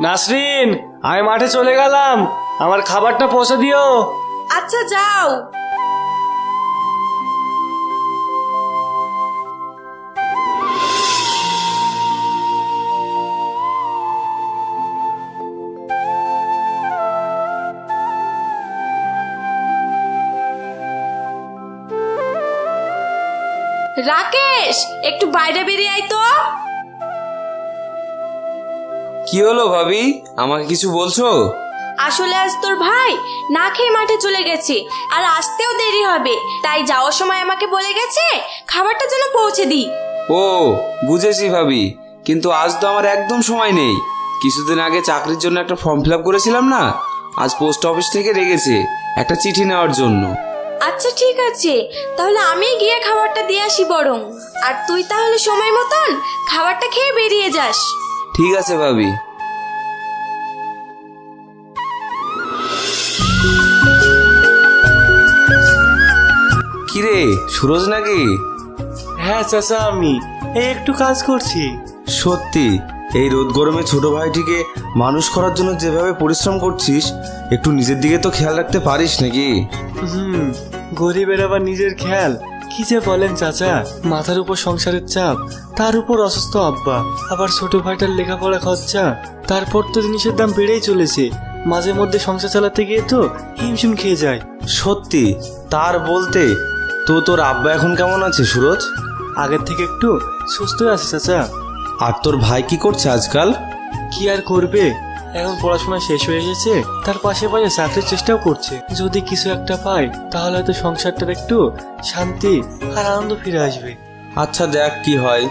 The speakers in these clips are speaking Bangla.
নাসরিন, আমি মাঠে চলে গেলাম, আমার খাবারটা পৌঁছে দিও। আচ্ছা যাও। রাকেশ, একটু বাইরে বেরিয়ে আয় তো। কি হলো ভাবি, আমাকে কিছু বলছো? আসলে আজ তোর ভাই না খেয়ে মাঠে চলে গেছে, আর আসতেও দেরি হবে, তাই যাওয়ার সময় আমাকে বলে গেছে খাবারটা যেন পৌঁছে দিই। ও বুঝেছি ভাবি, কিন্তু আজ তো আমার একদম সময় নেই। কিছুদিন আগে চাকরির জন্য একটা ফর্ম ফিল আপ করেছিলাম না, আজ পোস্ট অফিস থেকে রেখেছে একটা চিঠি নেওয়ার জন্য। আচ্ছা ঠিক আছে, তাহলে আমি গিয়ে খাবারটা দিয়ে আসি বরং। আর তুই তাহলে সময় মতন খাবারটা খেয়ে বেরিয়ে যাস। ঠিক আছে ভাবি। কিরে সুরজ নাকি? হ্যাঁ চাচা, আমি এই একটু কাজ করছি। সত্যি এই রোদ গরমে ছোট ভাইটিকে মানুষ করার জন্য যেভাবে পরিশ্রম করছিস, একটু নিজের দিকে তো খেয়াল রাখতে পারিস নাকি? গরিবের আবার নিজের খেয়াল কি যে বলেন চাচা, মাথার উপর সংসারের চাপ, তার উপর অসুস্থ আব্বা, আবার ছোট ভাইটার লেখাপড়া খরচা, তারপর তো জিনিসের দাম বেড়েই চলেছে। মাঝে মধ্যে সংসার চালাতে গিয়ে তো হিমশিম খেয়ে যায়। সত্যি তার বলতে তো তোর আব্বা এখন কেমন আছে সুরজ? আগের থেকে একটু সুস্থ আছে চাচা। আর তোর ভাই কি করছে আজকাল? কি আর করবে, এখন পড়াশোনা শেষ হয়ে গেছে, তার পাশে পাশে চাকরির চেষ্টাও করছে। যদি কিছু একটা পায় তাহলে হয়তো সংসারটার একটু শান্তি আর আনন্দ ফিরে আসবে। আচ্ছা দেখ কি হয়,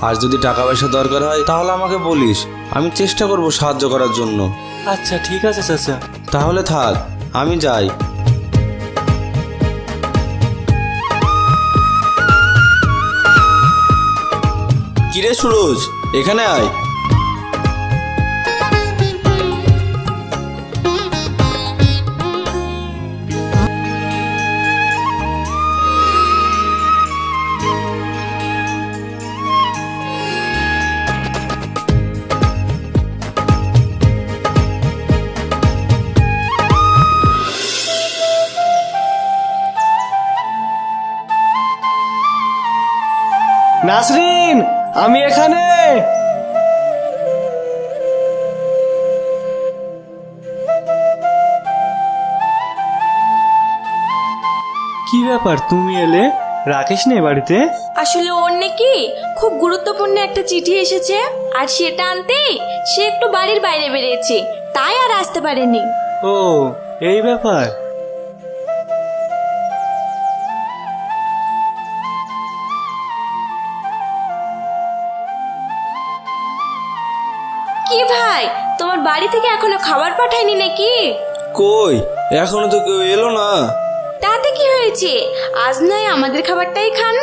আর যদি টাকা পয়সা দরকার হয় তাহলে আমাকে বলিস, আমি চেষ্টা করব সাহায্য করার জন্য। আচ্ছা ঠিক আছে চাচা। তাহলে থাক, আমি যাই। কিরে সুরজ, এখানে আয়। নাসরিন, আমি এখানে। কি ব্যাপার, তুমি এলে? রাকেশ নেই বাড়িতে? আসলে ওর নাকি খুব গুরুত্বপূর্ণ একটা চিঠি এসেছে, আর সেটা আনতে সে একটু বাড়ির বাইরে বেরিয়েছে, তাই আর আসতে পারেনি। ও এই ব্যাপার। কি ভাই, তোমার বাড়ি থেকে এখনো খাবার পাঠায়নি নাকি? কই, এখনো তো কেউ এলো না। তাতে কি হয়েছে, আজ নয় আমাদের খাবারটাই খান।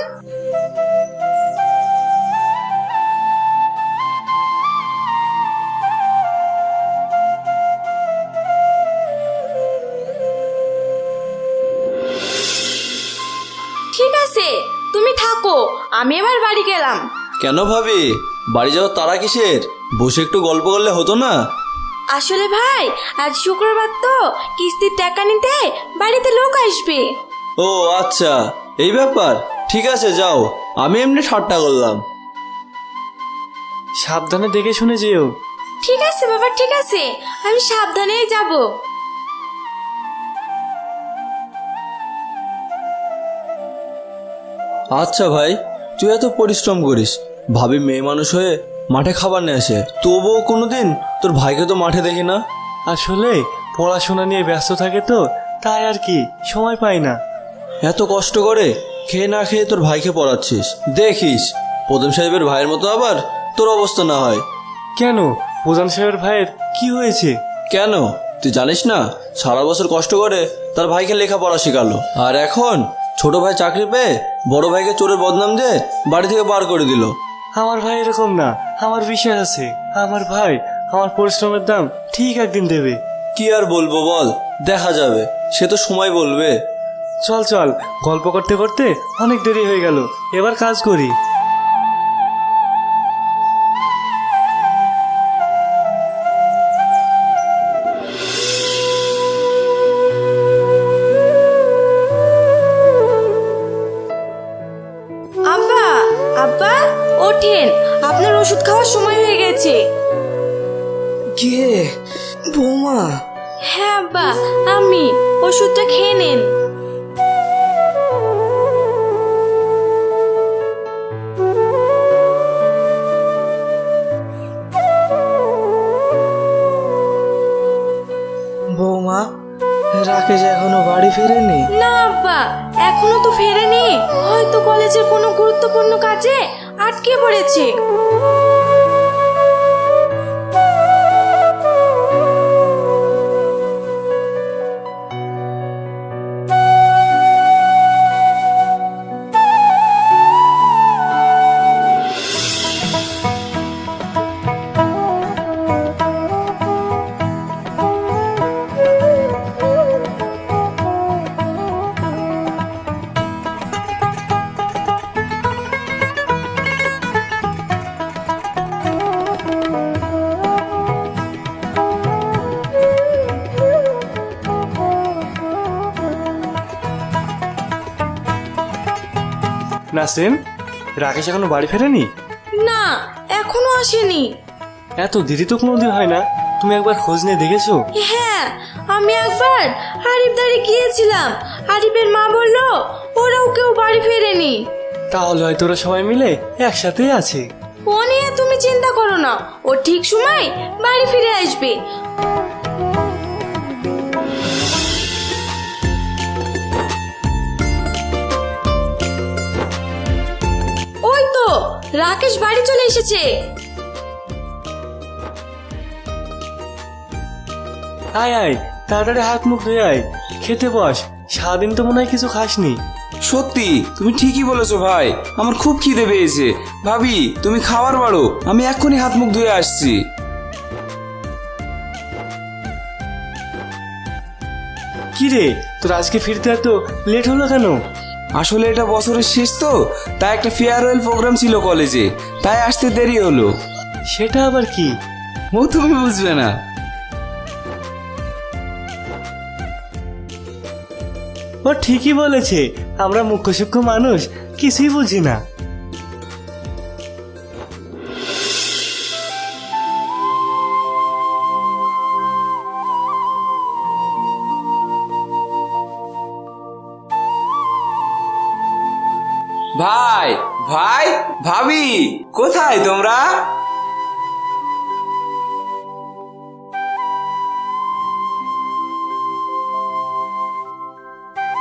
ঠিক আছে, তুমি থাকো, আমি এবার বাড়ি গেলাম। কেন ভাবি, বাড়ি যাওয়ার তারা কিসের? বসে একটু গল্প করলে হতো না? আসলে ভাই, আজ শুক্রবার তো, কিস্তির টাকা নিতে বাড়িতে লোক আসবে। ও আচ্ছা, এই ব্যাপার। ঠিক আছে যাও, আমি এমনি ঠাট্টা করলাম। সাবধানে দেখে শুনে যেও। ঠিক আছে বাবা, ঠিক আছে, আমি সাবধানেই যাব। আচ্ছা ভাই, তুই এত পরিশ্রম করিস, ভাবি মেয়ে মানুষ হয়ে মাঠে খাবার নিয়ে আসে, তবুও কোনোদিন তোর ভাইকে তো মাঠে দেখি না। আসলে পড়াশোনা নিয়ে ব্যস্ত থাকে তো, তাই আর কি, সময় পাই না। এত কষ্ট করে খেয়ে না খেয়ে তোর ভাইকে পড়াচ্ছিস, দেখিস প্রধান সাহেবের ভাইয়ের মতো আবার তোর অবস্থা না হয়। কেন, প্রধান সাহেবের ভাইয়ের কি হয়েছে? কেন তুই জানিস না, সারা বছর কষ্ট করে তার ভাইকে লেখাপড়া শেখালো, আর এখন ছোট ভাই চাকরি পেয়ে বড় ভাইকে চোরের বদনাম দিয়ে বাড়ি থেকে বার করে দিল। আমার ভাই এরকম না, আমার বিশ্বাস আছে আমার ভাই আমার পরিশ্রমের দাম ঠিক একদিন দেবে। কি আর বলবো বল, দেখা যাবে, সে তো সময় বলবে। চল চল, গল্প করতে করতে অনেক দেরি হয়ে গেল, এবার কাজ করি। আব্বা, আমি ওষুধটা খেয়ে নেন। বৌমা, রাকেশ এখনো বাড়ি ফেরেনি? না আব্বা, এখনো তো ফেরেনি, হয়তো কলেজের কোনো গুরুত্বপূর্ণ কাজে আটকে পড়েছে। নাসরিন, রাকেশ এখনো বাড়ি ফেরেনি? না, এখনো আসেনি। এত দেরি তো কোনোদিন হয় না, তুমি একবার খোঁজ নিয়ে দেখেছো? হ্যাঁ, আমি একবার আরিফদারে গিয়েছিলাম। আরিফের মা বলল ওরাও কেউ বাড়ি ফেরেনি। তাহলে হয়তো ওরা সবাই মিলে একসাথেই আছে। ও নিয়ে তুমি চিন্তা করো না, ও ঠিক সময় বাড়ি ফিরে আসবে। ওই তো রাকেশ বাড়ি চলে এসেছে। আয় আয়, তাড়াতাড়ি হাত মুখ ধুয়ে আয়, খেতে বস। সারাদিন তো মনে হয় কিছু খাসনি। সত্যি তুমি ঠিকই বলেছো ভাই, আমার খুব খিদে পেয়েছে। ভাবি তুমি খাবার বাড়ো, আমি এক্ষুনি হাত মুখ ধুয়ে আসছি। কি রে, তোর আজকে ফিরতে এত লেট হলো কেন? আসলে এটা বছরের শেষ তো, তাই একটা ফেয়ারওয়েল প্রোগ্রাম ছিল কলেজে, তাই আসতে দেরি হলো। সেটা আবার কি? ও তুমি বুঝবে না। ও ঠিকই বলেছে, আমরা মুখ্য সূক্ষ্ম মানুষ কিছুই বুঝি না। ভাই ভাই ভাবি, কোথায় তোমরা?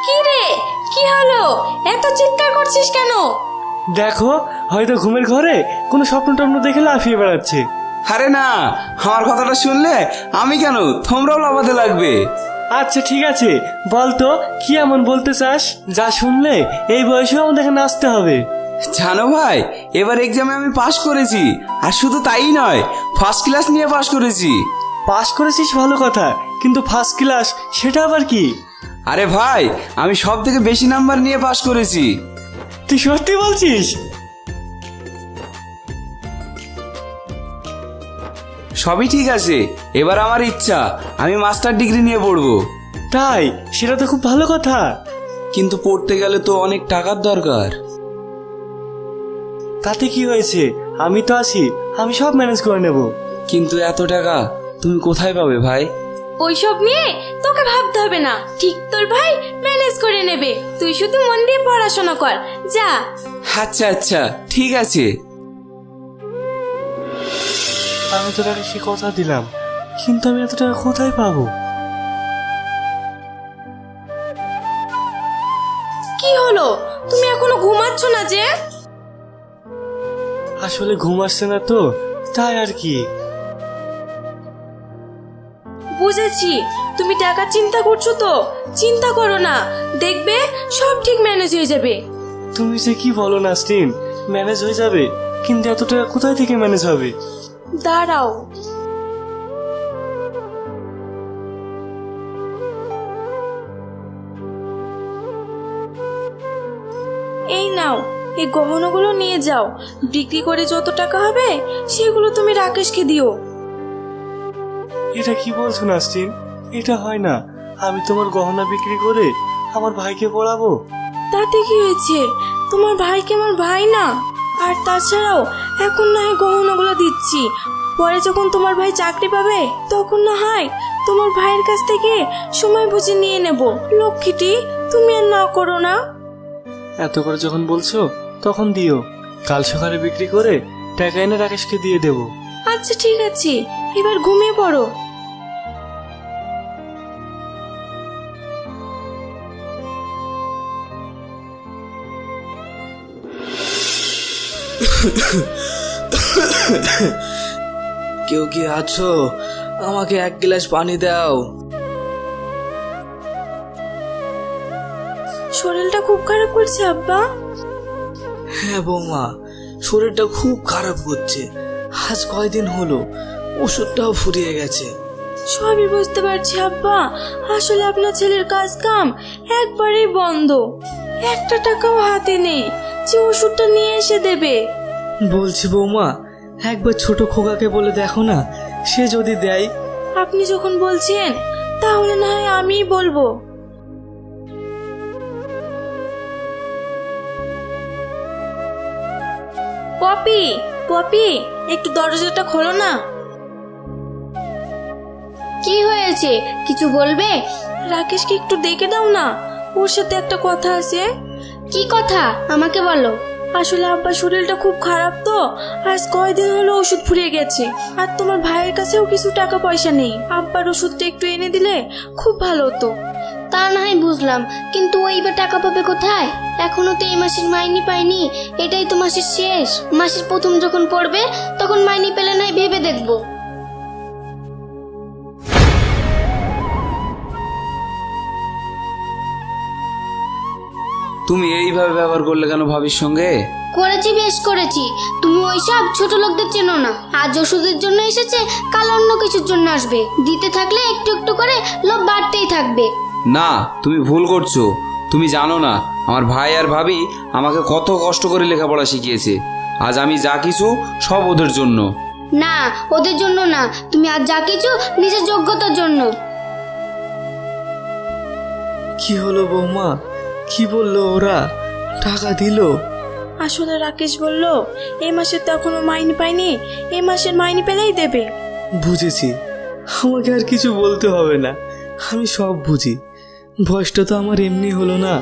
কি রে, কি হলো? এত চিৎকার করছিস কেন? দেখো, হয়তো ঘুমের ঘরে কোনো স্বপ্ন টপ্ন দেখে লাফিয়ে বেড়াচ্ছে। আরে না, আমার কথাটা শুনলে আমি কেন, তোমরাও লাফাতে লাগবে। আচ্ছা ঠিক আছে, বল তো কি এমন বলতে চাস যা শুনলে এই বয়সেও আমাদেরকে নাচতে হবে? জানো ভাই, এবার এক্সামে আমি পাশ করেছি, আর শুধু তাই নয়, ফার্স্ট ক্লাস নিয়ে পাশ করেছি। পাস করেছিস ভালো কথা, কিন্তু ফার্স্ট ক্লাস সেটা আবার কি? আরে ভাই, আমি সব থেকে বেশি নাম্বার নিয়ে পাশ করেছি। তুই সত্যি বলছিস? সবই ঠিক আছে, এবার আমার ইচ্ছা আমি মাস্টার ডিগ্রি নিয়ে পড়বো। তাই? সেটা তো খুব ভালো কথা। কিন্তু পড়তে গেলে তো অনেক টাকার দরকার। তাতে কি হয়েছে, আমি তো আছি, আমি সব ম্যানেজ করে নেব। কিন্তু এত টাকা তুমি কোথায় পাবে ভাই? ওইসব নিয়ে তোকে ভাবতে হবে না, ঠিক তোর ভাই ম্যানেজ করে নেবে। তুই শুধু মন দিয়ে পড়াশোনা কর, যা। আচ্ছা আচ্ছা ঠিক আছে। আমি তো তাকে সে কথা দিলাম, কিন্তু আমি এত টাকা কোথায় পাবো? কি হলো, তুমি এখনো ঘুমাচ্ছ না যে? আসলে ঘুম আসছে না তো, তাই আর কি। বুঝেছি, তুমি টাকার চিন্তা করছো তো, চিন্তা করো না, দেখবে সব ঠিক ম্যানেজ হয়ে যাবে। তুমি যে কি বলো নাসরিন, ম্যানেজ হয়ে যাবে, কিন্তু এত টাকা কোথায় থেকে ম্যানেজ হবে? দাঁড়াও। এই নাও, এই গহনাগুলো নিয়ে যাও, বিক্রি করে যত টাকা হবে সেগুলো তুমি রাকেশকে দিও। এটা কি বলছো নাসরিন? এটা হয় না, আমি তোমার গহনা বিক্রি করে আমার ভাইকে পড়াবো। তাতে কি হয়েছে, তোমার ভাইকে আমার ভাই না? আর তাছাড়াও এখন না হয় গহনাগুলো দিচ্ছি, পরে যখন তোমার ভাই চাকরি পাবে তখন না হয় তোমার ভাইয়ের কাছ থেকে সময় বুঝে নিয়ে নেব। লক্ষ্মীটি, তুমি আর না করো না। এত করে যখন বলছো তখন দিও। কাল সকালে বিক্রি করে টাকা এনে রাকেশকে দিয়ে দেব। আচ্ছা ঠিক আছে, এবার ঘুমিয়ে পড়ো। কেউ কি আছো? আমাকে এক গ্লাস পানি দাও। শরীরটা খুব খারাপ করছে আব্বা। হ্যাঁ বৌমা, শরীরটা খুব খারাপ করছে। আজ কয়দিন হলো ওষুধটাও ফুরিয়ে গেছে। সবই বুঝতে পারছি আব্বা, আসলে আপনার ছেলের কাজ কাম একবারেই বন্ধ। একটা টাকাও হাতে নেই যে ওষুধটা নিয়ে এসে দেবে। বলছি বৌমা, একবার ছোট খোকাকে বলে দেখো না, সে যদি দেয়। আপনি যখন বলছেন তাহলে না হয় আমিই বলবো। পপি, পপি, একটু দরজাটা খোলো না। কি হয়েছে, কিছু বলবে? রাকেশকে একটু ডেকে দাও না, ওর সাথে একটা কথা আছে। কি কথা আমাকে বলো। আসলে আব্বার শরীরটা খুব খারাপ তো, আজ কয়দিন হলো ওষুধ ফুরিয়ে গেছে। আর তোমার ভাইয়ের কাছেও কিছু টাকা পয়সা নেই। আব্বার ওষুধটা একটু এনে দিলে খুব ভালো হতো। তা না হয় বুঝলাম, কিন্তু ওই বা টাকা পাবে কোথায়? এখনো তো এই মাসের মাইনে পাইনি। এটাই তো মাসের শেষ। মাসের প্রথম যখন পড়বে তখন মাইনে পেলে নাই ভেবে দেখবো। তুমি এইভাবে ব্যবহার করলে কেন ভাবির সঙ্গে? করেছি, বেশ করেছি। তুমি ওইসব ছোট লোকদের চেনো না। আজ ওষুধের জন্য এসেছে, কাল অন্য কিছুর জন্য আসবে। দিতে থাকলে একটু একটু করে লোভ বাড়তেই থাকবে। না, তুমি ভুল করছো। তুমি জানো না আমার ভাই আর ভাবি আমাকে কত কষ্ট করে লেখাপড়া শিখিয়েছে। আজ আমি যা কিছু সব ওদের জন্য। না, ওদের জন্য না। তুমি আজ যা কিছু নিজের যোগ্যতার জন্য। কি হলো বৌমা, কি বললো ওরা? টাকা দিলো? আসলে রাকেশ বলল এই মাসের তো এখনো মাইনে পাইনি, এই মাসের মাইনে পেলেই দেবে। বুঝেছি, আমাকে আর কিছু বলতে হবে না, আমি সব বুঝি। বয়সটা তো আমার এমনি হলো না।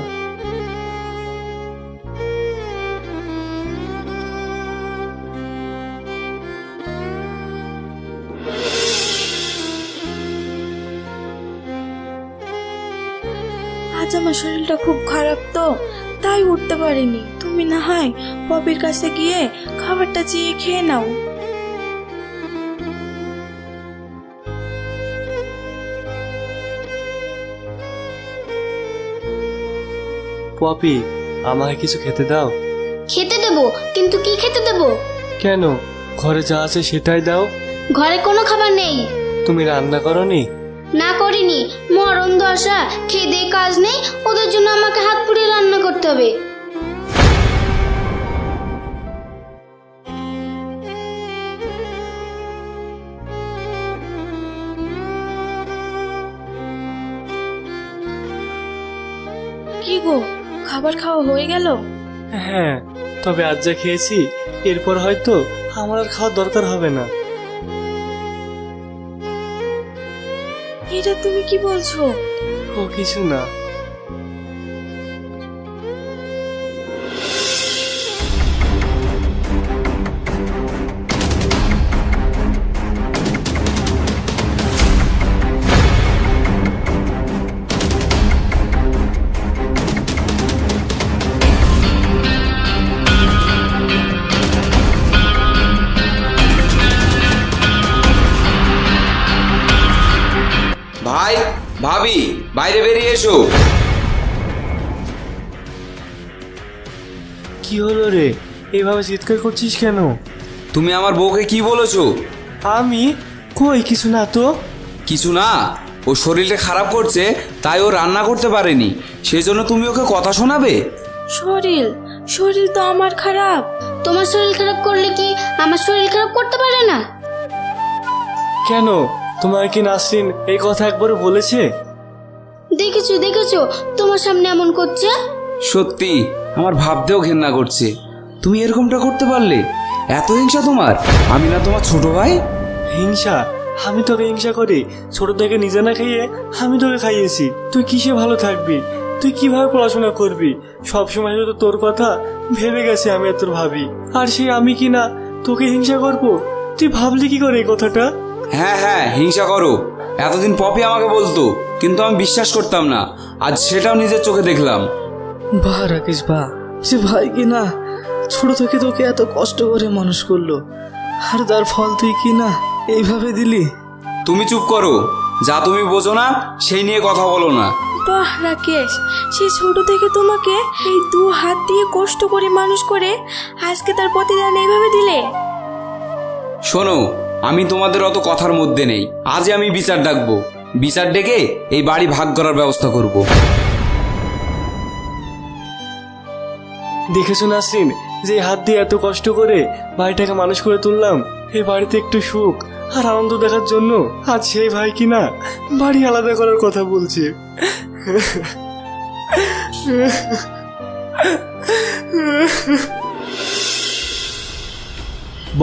আজ আমার শরীরটা খুব খারাপ তো, তাই উঠতে পারিনি। তুমি না হয় পপির কাছে গিয়ে খাবারটা চেয়ে খেয়ে নাও। পপি, আমাকে কিছু খেতে দাও। খেতে দেবো, কিন্তু কি খেতে দেবো? কেন, ঘরে যা আছে সেটাই দাও। ঘরে কোনো খাবার নেই। তুমি রান্না করনি? না করিনি, মরণ দশা, খেয়ে দিয়ে কাজ নেই। ওদের জন্য আমাকে হাত পুড়িয়ে রান্না করতে হবে। কি গো, খাবার খাওয়া হয়ে গেল? হ্যাঁ, তবে আজ যা খেয়েছি এরপর হয়তো আমার আর খাওয়ার দরকার হবে না। এটা তুমি কি বলছো? ও কিছু না। ভাই, ভাবি, বাইরে বেরিয়ে এসো। কি হলো রে, এইভাবে চিৎকার করছিস কেন? তুমি আমার বউকে কি বলেছো? আমি কই কিছু না তো। কিছু না, ও শরীরটা খারাপ করছে তাই ও রান্না করতে পারেনি, সেই জন্য তুমি ওকে কথা শোনাবে? শরীর শরীর তো আমার খারাপ। তোমার শরীর খারাপ করলে কি আমার শরীর খারাপ করতে পারে না? কেন, তোমার কি নাসরিন এই কথা একবারও বলেছে? দেখেছো দেখেছো, তোমার সামনে এমন করছে। সত্যি আমার ভাবতেও ঘেন্না করছে। তুমি এরকমটা করতে পারলে? এত হিংসা তোমার? আমি না তোমার ছোট ভাই? হিংসা? আমি তোকে হিংসা করি? ছোট থেকে নিজে না খেয়ে আমি তোকে খাইয়েছি। তুই কিসে ভালো থাকবি? তুই কিভাবে পড়াশোনা করবি? সবসময় তো তোর কথা ভেবে গেছি আমি আর তোর ভাবি। আর সে আমি কি না তোকে হিংসা করবো? তুই ভাবলি কি করে এই কথাটা? হ্যাঁ হ্যাঁ, হিংসা করো। এতদিন পপি আমাকে বলতো, কিন্তু আমি বিশ্বাস করতাম না। আজ সেটাও নিজের চোখে দেখলাম। বাহ রাকেশ বাহ, যে ভাই কি না ছোট থেকে তোকে এত কষ্ট করে মানুষ করলো, আর তার ফল তুই কি না এইভাবে দিলি। তুমি চুপ করো, যা তুমি বোঝো না সেই নিয়ে কথা বলো না। বাহ রাকেশ, সে ছোট থেকে তোমাকে এই 2 হাত দিয়ে কষ্ট করে মানুষ করে আজকে তার প্রতিদান এইভাবে দিলে। শোনো, আমি তোমাদের অত কথার মধ্যে নেই। আজই আমি বিচার ডাকবো। বিচার ডেকে এই বাড়ি ভাগ করার ব্যবস্থা করব। দেখেছো নাসরিন, যে হাত দিয়ে এত কষ্ট করে ভাইটাকে মানুষ করে তুললাম, এই বাড়িতে একটু সুখ আর আনন্দ দেখার জন্য আজ সেই ভাই কিনা বাড়ি আলাদা করার কথা বলছে।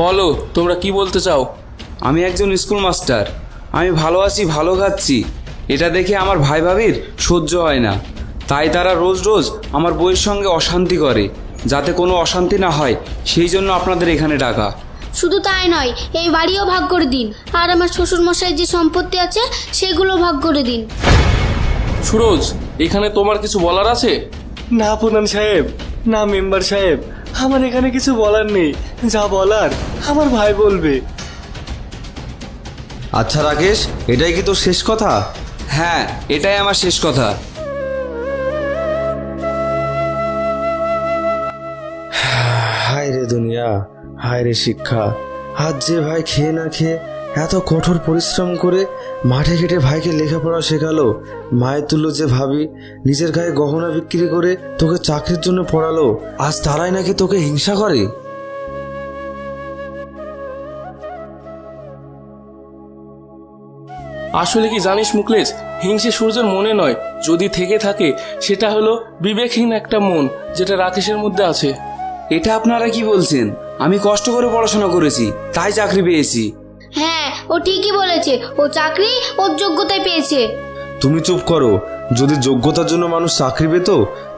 বলো, তোমরা কি বলতে চাও? আমি একজন স্কুল মাস্টার। আমি ভালো আছি, ভালো খাচ্ছি, এটা দেখে আমার ভাই ভাবির সহ্য হয় না। তাই তারা রোজ রোজ আমার বউয়ের সঙ্গে অশান্তি করে। যাতে কোনো অশান্তি না হয় সেই জন্য আপনাদের এখানে ডাকা। শুধু তাই নয়, এই বাড়িও ভাগ করে দিন, আর আমার শ্বশুর মশাইয়ের যে সম্পত্তি আছে সেগুলো ভাগ করে দিন। সুরজ, এখানে তোমার কিছু বলার আছে? না প্রধান সাহেব, না মেম্বার সাহেব, আমার এখানে কিছু বলার নেই। যা বলার আমার ভাই বলবে। আচ্ছা রাকেশ, এটাই কি তোর শেষ কথা? হ্যাঁ, এটাই আমার শেষ কথা। হায় রে দুনিয়া, হায় রে শিক্ষা। আজ যে ভাই খেয়ে না খেয়ে এত কঠোর পরিশ্রম করে মাঠে ঘেটে ভাইকে লেখাপড়া শেখালো, মায়ের তুল্য যে ভাবি নিজের গায়ে গহনা বিক্রি করে তোকে চাকরির জন্য পড়ালো, আজ তারাই নাকি তোকে হিংসা করে। আসলে কি জানিস মুকলেশ, হিংসে সূর্যের মনে নয়, যদি থেকে থাকে সেটা হলো বিবেকহীন একটা মন, যেটা রাকেশের মধ্যে আছে। এটা আপনারা কি বলছেন? আমি কষ্ট করে পড়াশোনা করেছি, তাই চাকরি পেয়েছি। হ্যাঁ, ও ঠিকই বলেছে, ও চাকরি ওর যোগ্যতায় পেয়েছে। তুমি চুপ করো। যদি যোগ্যতার জন্য মানুষ চাকরি পেত,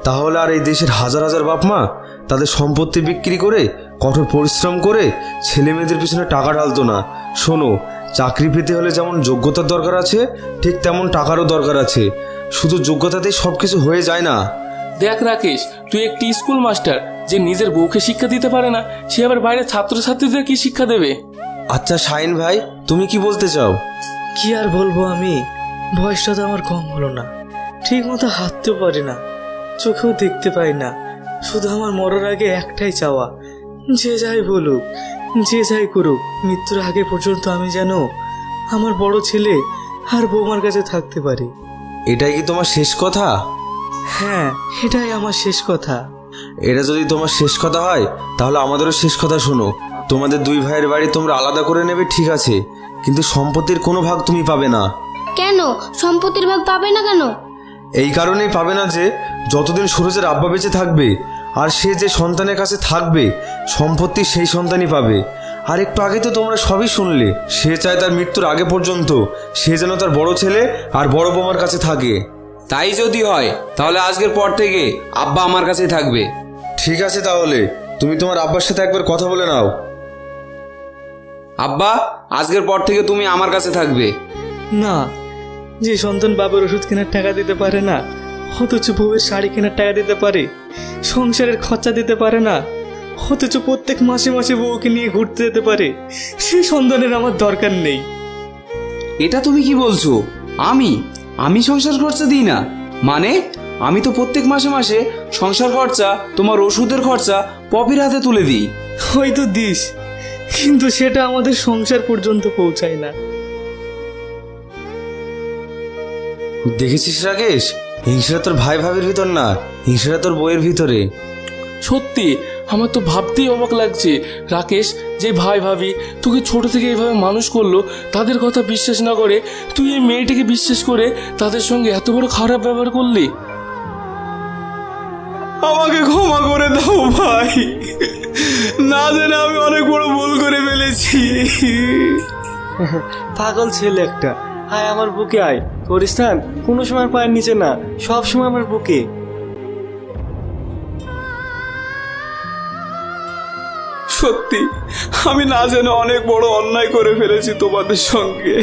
তাহলে আর এই দেশের হাজার হাজার বাপ মা তাদের সম্পত্তি বিক্রি করে কঠোর পরিশ্রম করে ছেলে মেয়েদের পিছনে টাকা ঢালতো না। শোনো, চাকরি পেতে হলে যেমন যোগ্যতার দরকার আছে, ঠিক তেমন টাকারও দরকার আছে। শুধু যোগ্যতাতেই সব কিছু হয়ে যায় না। দেখ রাকেশ, তুই একটি স্কুল মাস্টার, যে নিজের বউকে শিক্ষা দিতে পারে না, সে আবার বাইরে ছাত্রছাত্রীদের কি শিক্ষা দেবে? আচ্ছা শাহিন ভাই, তুমি কি বলতে চাও? কি আর বলবো আমি, বয়সটা তো আমার কম হলো না, ঠিক মতো হাঁটতেও পারি না, চোখেও দেখতে পাই না। শুধু আমার মরার আগে একটাই চাওয়া, যে যাই বলুক, যে যাই করুক, মৃত্যুর আগে পর্যন্ত আমি যেন আমার বড় ছেলে আর বৌমার কাছে থাকতে পারি। এটাই কি তোমার শেষ কথা? হ্যাঁ, এটাই আমার শেষ কথা। এটা যদি তোমার শেষ কথা হয়, তাহলে আমাদেরও শেষ কথা শোনো। তোমাদের দুই ভাইয়ের বাড়ি তোমরা আলাদা করে নেবে, ঠিক আছে, কিন্তু সম্পত্তির কোনো ভাগ তুমি পাবে না। কেন সম্পত্তির ভাগ পাবে না কেন? এই কারণেই পাবে না যে যতদিন সুরজের আব্বা বেঁচে থাকবে আর সে যে সন্তানের কাছে থাকবে, সম্পত্তি সেই সন্তানই পাবে। আর একটু আগে তো তোমরা সবই শুনলে, সে চায় তার মৃত্যুর আগে পর্যন্ত সে যেন তার বড় ছেলে আর বড় বৌমার কাছে থাকে। তাই যদি হয় তাহলে আজকের পর থেকে আব্বা আমার কাছেই থাকবে। ঠিক আছে, তাহলে তুমি তোমার আব্বার সাথে একবার কথা বলে নাও। আব্বা, আজকের পর থেকে তুমি আমার কাছে থাকবে। না, যে সন্তান বাবার ওষুধ কেনার টাকা দিতে পারে না, অথচ বউয়ের শাড়ি কেনার টাকা দিতে পারে, সংসারের খরচা দিতে পারে না, অথচ প্রত্যেক মাসে মাসে বউকে নিয়ে ঘুরতে যেতে পারে, সেই সন্তানের আমার দরকার নেই। এটা তুমি কি বলছো? আমি সংসার খরচা দিই না? মানে আমি তো প্রত্যেক মাসে মাসে সংসার খরচা, তোমার ওষুধের খরচা পপির হাতে তুলে দিই। হয়তো দিস, কিন্তু সেটা আমাদের সংসার পর্যন্ত পৌঁছায় না। দেখেছিস রাকেশ, হিংসাটা তোর ভাই ভাবির ভিতর না, হিংসাটা তোর বইয়ের ভিতরে। সত্যি আমার তো ভাবতেই অবাক লাগছে রাকেশ, যে ভাই ভাবি তোকে ছোট থেকে এইভাবে মানুষ করলো, তাদের কথা বিশ্বাস না করে তুই এই মেয়েটিকে বিশ্বাস করে তাদের সঙ্গে এত বড় খারাপ ব্যবহার করলি। আমাকে ক্ষমা করে দাও ভাই, না জেনে আমি অনেক বড় ভুল করে ফেলেছি। পাগল ছেলে একটা। আয় আমার বুকে আয়, তোর স্থান কোনো সময় পায়ের নিচে না, সব সময় আমার বুকে। সত্যি আমি না জেনে অনেক বড় অন্যায় করে ফেলেছি তোমাদের সঙ্গে,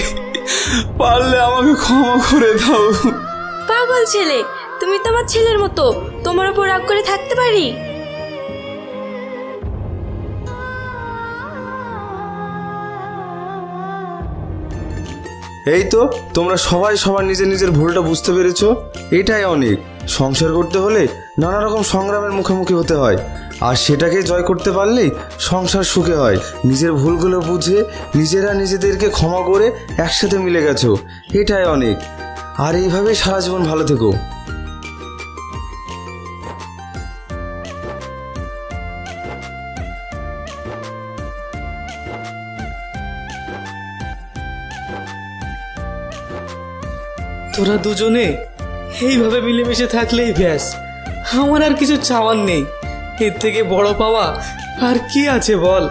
পারলে আমাকে ক্ষমা করে দাও। পাগল ছেলে, তুমি তো আমার ছেলের মতো, তোমার উপর রাগ করে থাকতে পারি? এই তো তোমরা সবাই সবার নিজের নিজের ভুলটা বুঝতে পেরেছো, এটাই অনেক। সংসার করতে হলে নানা রকম সংগ্রামের মুখোমুখি হতে হয়, আর সেটাকে জয় করতে পারলেই সংসার সুখে হয়। নিজের ভুলগুলো বুঝে নিজেরা নিজেদেরকে ক্ষমা করে একসাথে মিলে গেছো, এটাই অনেক। আর এইভাবেই সারা জীবন ভালো থেকো। তোরা দুজনে এইভাবে মিলেমিশে থাকলেই ব্যাস, আমার আর কিছু চাওয়ার নেই। এর থেকে বড় পাওয়া আর কি আছে বল।